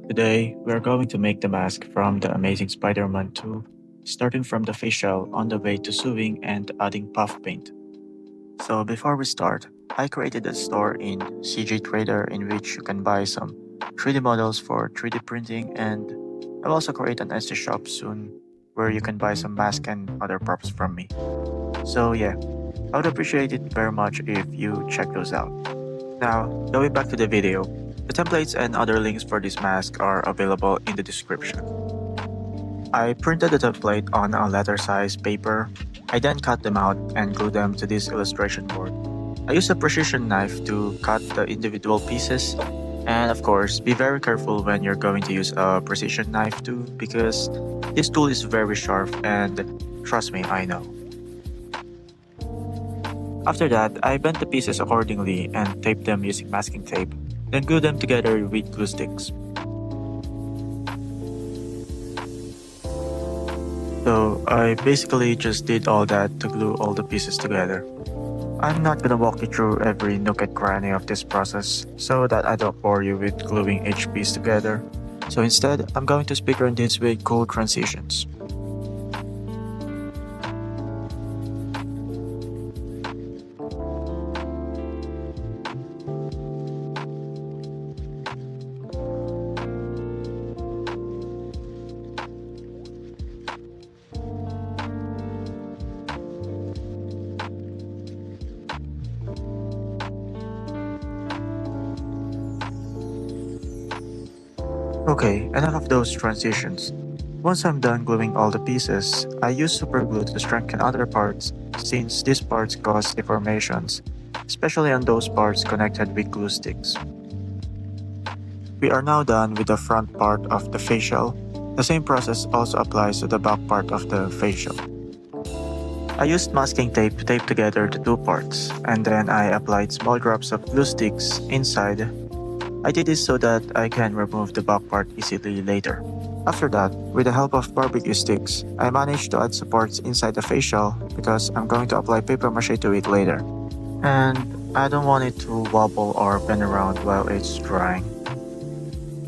Today, we are going to make the mask from the amazing Spiderman tool, starting from the facial on the way to sewing and adding puff paint. So before we start, I created a store in CG Trader in which you can buy some 3D models for 3D printing, and I'll also create an Etsy shop soon where you can buy some masks and other props from me. So yeah, I would appreciate it very much if you check those out. Now, going back to the video, the templates and other links for this mask are available in the description. I printed the template on a letter size paper. I then cut them out and glued them to this illustration board. I used a precision knife to cut the individual pieces, and of course, be very careful when you're going to use a precision knife too, because this tool is very sharp and trust me, I know. After that, I bent the pieces accordingly and taped them using masking tape, then glued them together with glue sticks. So I basically just did all that to glue all the pieces together. I'm not gonna walk you through every nook and cranny of this process so that I don't bore you with gluing each piece together. So instead, I'm going to speedrun this with cool transitions. Okay, enough of those transitions. Once I'm done gluing all the pieces, I use super glue to strengthen other parts since these parts cause deformations, especially on those parts connected with glue sticks. We are now done with the front part of the facial. The same process also applies to the back part of the facial. I used masking tape to tape together the two parts, and then I applied small drops of glue sticks inside. I did this so that I can remove the back part easily later. After that, with the help of barbecue sticks, I managed to add supports inside the facial because I'm going to apply papier-mache to it later. And I don't want it to wobble or bend around while it's drying.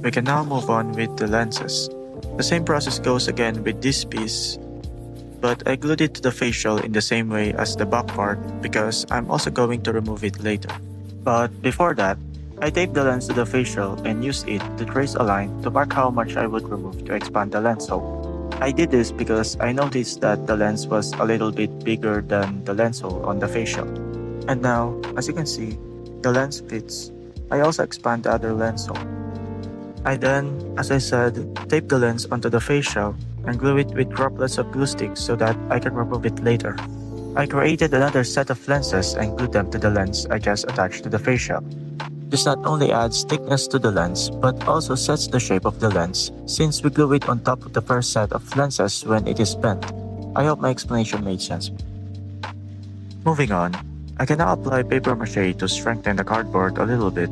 We can now move on with the lenses. The same process goes again with this piece, but I glued it to the facial in the same way as the back part because I'm also going to remove it later. But before that, I taped the lens to the facial and used it to trace a line to mark how much I would remove to expand the lens hole. I did this because I noticed that the lens was a little bit bigger than the lens hole on the facial. And now, as you can see, the lens fits. I also expand the other lens hole. I then, as I said, tape the lens onto the facial and glue it with droplets of glue sticks so that I can remove it later. I created another set of lenses and glued them to the lens I just attached to the facial. This not only adds thickness to the lens, but also sets the shape of the lens, since we glue it on top of the first set of lenses when it is bent. I hope my explanation made sense. Moving on, I can now apply papier-mache to strengthen the cardboard a little bit.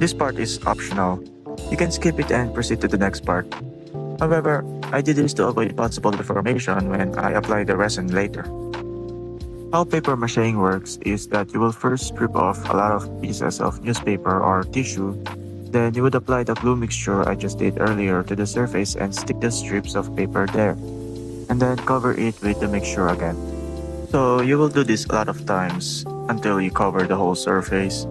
This part is optional. You can skip it and proceed to the next part. However, I did this to avoid possible deformation when I apply the resin later. How paper macheing works is that you will first strip off a lot of pieces of newspaper or tissue, then you would apply the glue mixture I just did earlier to the surface and stick the strips of paper there, and then cover it with the mixture again. So you will do this a lot of times until you cover the whole surface.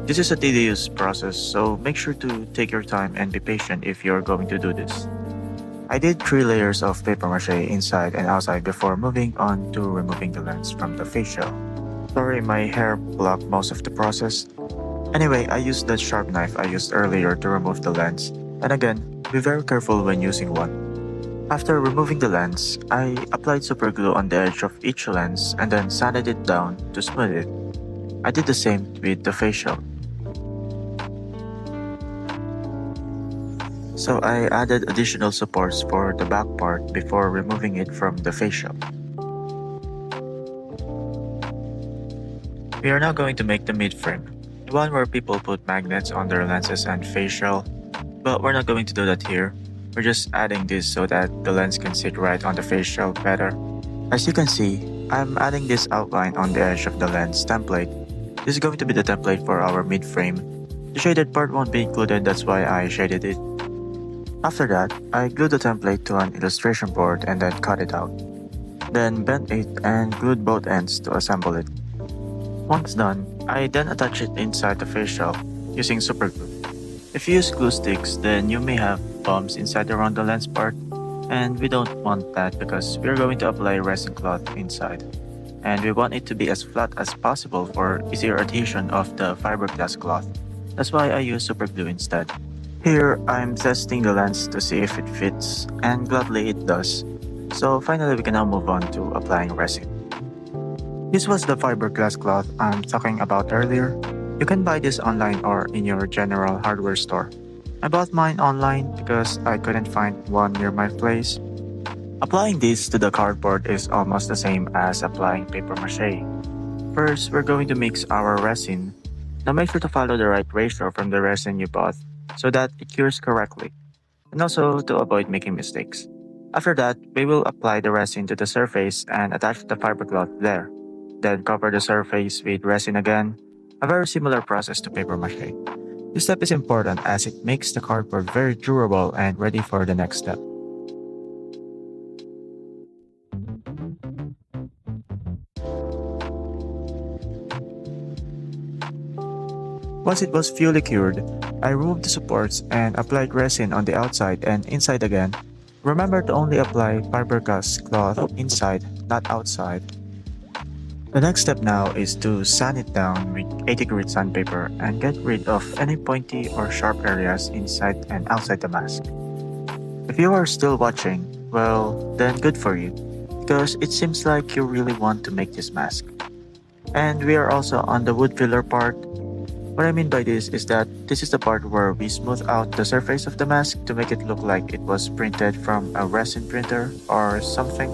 This is a tedious process, so make sure to take your time and be patient if you're going to do this. I did 3 layers of paper mache inside and outside before moving on to removing the lens from the facial. Sorry, my hair blocked most of the process. Anyway, I used that sharp knife I used earlier to remove the lens, and again, be very careful when using one. After removing the lens, I applied super glue on the edge of each lens and then sanded it down to smooth it. I did the same with the facial. So I added additional supports for the back part before removing it from the facial. We are now going to make the mid-frame, the one where people put magnets on their lenses and facial, but we're not going to do that here. We're just adding this so that the lens can sit right on the facial better. As you can see, I'm adding this outline on the edge of the lens template. This is going to be the template for our mid-frame. The shaded part won't be included, that's why I shaded it. After that, I glued the template to an illustration board and then cut it out. Then bent it and glued both ends to assemble it. Once done, I then attach it inside the face shell using superglue. If you use glue sticks, then you may have bumps inside around the lens part, and we don't want that because we're going to apply resin cloth inside. And we want it to be as flat as possible for easier adhesion of the fiberglass cloth. That's why I use superglue instead. Here, I'm testing the lens to see if it fits, and gladly it does. So finally, we can now move on to applying resin. This was the fiberglass cloth I'm talking about earlier. You can buy this online or in your general hardware store. I bought mine online because I couldn't find one near my place. Applying this to the cardboard is almost the same as applying papier-mache. First, we're going to mix our resin. Now make sure to follow the right ratio from the resin you bought so that it cures correctly, and also to avoid making mistakes. After that, we will apply the resin to the surface and attach the fiberglass there. Then cover the surface with resin again, a very similar process to papier-mache. This step is important as it makes the cardboard very durable and ready for the next step. Once it was fully cured, I removed the supports and applied resin on the outside and inside again. Remember to only apply fiberglass cloth inside, not outside. The next step now is to sand it down with 80 grit sandpaper and get rid of any pointy or sharp areas inside and outside the mask. If you are still watching, well, then good for you, because it seems like you really want to make this mask. And we are also on the wood filler part. What I mean by this is that this is the part where we smooth out the surface of the mask to make it look like it was printed from a resin printer or something.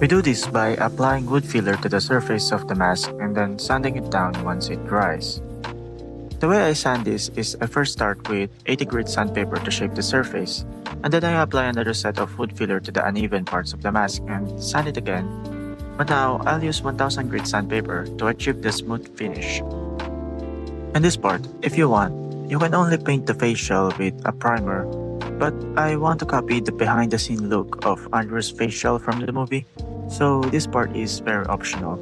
We do this by applying wood filler to the surface of the mask and then sanding it down once it dries. The way I sand this is I first start with 80 grit sandpaper to shape the surface, and then I apply another set of wood filler to the uneven parts of the mask and sand it again. But now I'll use 1000 grit sandpaper to achieve the smooth finish. And this part, if you want, you can only paint the face shell with a primer, but I want to copy the behind the scene look of Andrew's face shell from the movie, so this part is very optional.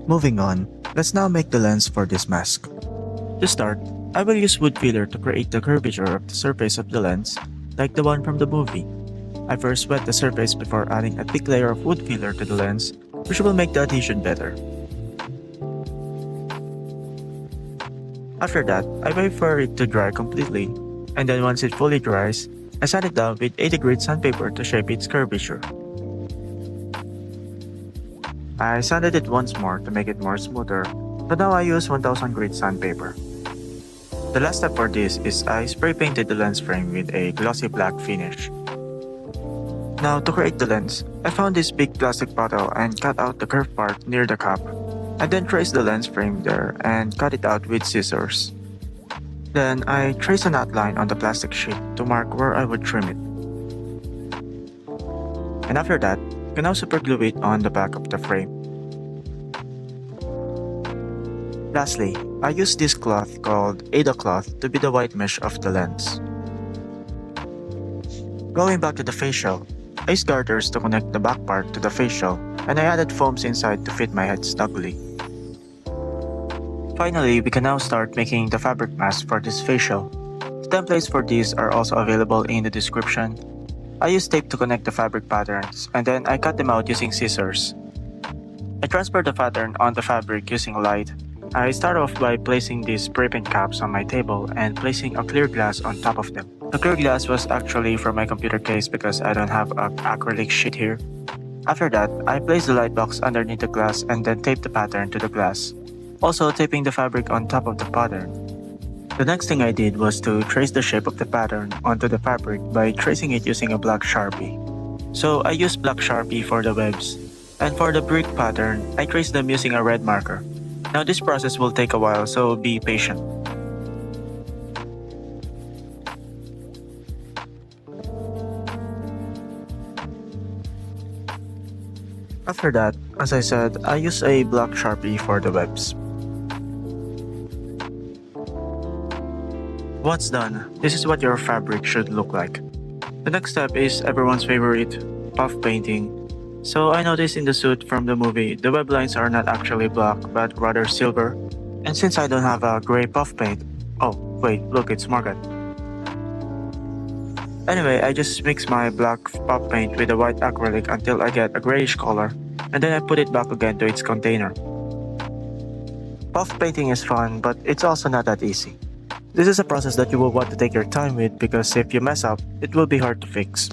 Moving on, let's now make the lens for this mask. To start, I will use wood filler to create the curvature of the surface of the lens, like the one from the movie. I first wet the surface before adding a thick layer of wood filler to the lens, which will make the adhesion better. After that, I wait for it to dry completely, and then once it fully dries, I sand it down with 80 grit sandpaper to shape its curvature. I sanded it once more to make it more smoother, but now I use 1000 grit sandpaper. The last step for this is I spray painted the lens frame with a glossy black finish. Now to create the lens, I found this big plastic bottle and cut out the curved part near the cap. I then traced the lens frame there and cut it out with scissors. Then I traced an outline on the plastic sheet to mark where I would trim it. And after that, you can now superglue it on the back of the frame. Lastly, I used this cloth called Ada cloth to be the white mesh of the lens. Going back to the face shell, I used garters to connect the back part to the face shell, and I added foams inside to fit my head snugly. Finally, we can now start making the fabric mask for this face shell. The templates for these are also available in the description. I used tape to connect the fabric patterns, and then I cut them out using scissors. I transferred the pattern on the fabric using light. I start off by placing these spray paint caps on my table and placing a clear glass on top of them. The clear glass was actually from my computer case because I don't have an acrylic sheet here. After that, I placed the light box underneath the glass and then taped the pattern to the glass, also taping the fabric on top of the pattern. The next thing I did was to trace the shape of the pattern onto the fabric by tracing it using a black Sharpie. So I used black Sharpie for the webs, and for the brick pattern, I traced them using a red marker. Now this process will take a while, so be patient. After that, as I said, I use a black Sharpie for the webs. Once done, this is what your fabric should look like. The next step is everyone's favorite, puff painting. So I noticed in the suit from the movie, the web lines are not actually black but rather silver. And since I don't have a gray puff paint, oh wait, look, it's Morgan. Anyway, I just mix my black puff paint with the white acrylic until I get a grayish color, and then I put it back again to its container. Puff painting is fun, but it's also not that easy. This is a process that you will want to take your time with because if you mess up, it will be hard to fix.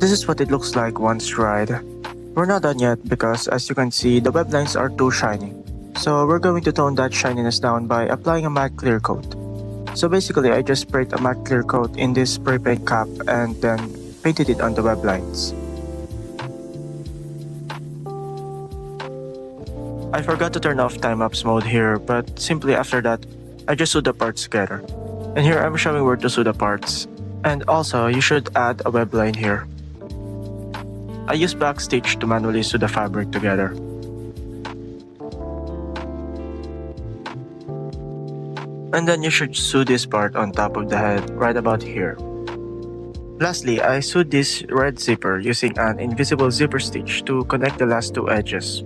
This is what it looks like once dried. We're not done yet because as you can see, the web lines are too shiny. So we're going to tone that shininess down by applying a matte clear coat. So basically, I just sprayed a matte clear coat in this spray paint cap and then painted it on the web lines. I forgot to turn off time-lapse mode here, but simply after that, I just sew the parts together. And here I'm showing where to sew the parts. And also, you should add a web line here. I use backstitch to manually sew the fabric together. And then you should sew this part on top of the head, right about here. Lastly, I sewed this red zipper using an invisible zipper stitch to connect the last two edges.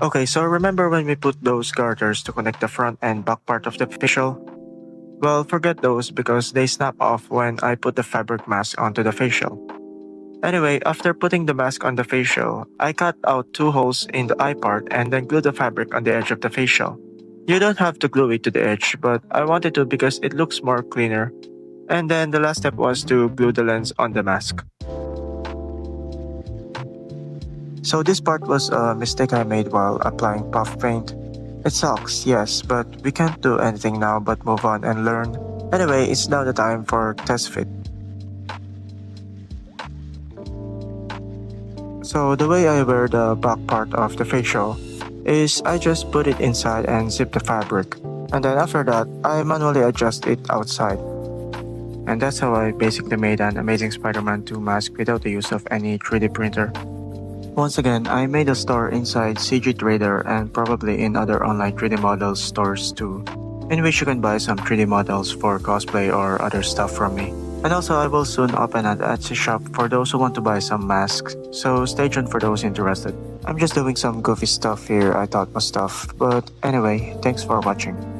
Okay, so remember when we put those garters to connect the front and back part of the facial? Well, forget those because they snap off when I put the fabric mask onto the facial. Anyway, after putting the mask on the facial, I cut out two holes in the eye part and then glued the fabric on the edge of the facial. You don't have to glue it to the edge, but I wanted to because it looks more cleaner. And then the last step was to glue the lens on the mask. So this part was a mistake I made while applying puff paint. It sucks, yes, but we can't do anything now but move on and learn. Anyway, it's now the time for test fit. So the way I wear the back part of the facial is I just put it inside and zip the fabric. And then after that, I manually adjust it outside. And that's how I basically made an amazing Spider-Man 2 mask without the use of any 3D printer. Once again, I made a store inside CG Trader and probably in other online 3D models stores too, in which you can buy some 3D models for cosplay or other stuff from me. And also I will soon open an Etsy shop for those who want to buy some masks, so stay tuned for those interested. I'm just doing some goofy stuff here I thought was tough, but anyway, thanks for watching.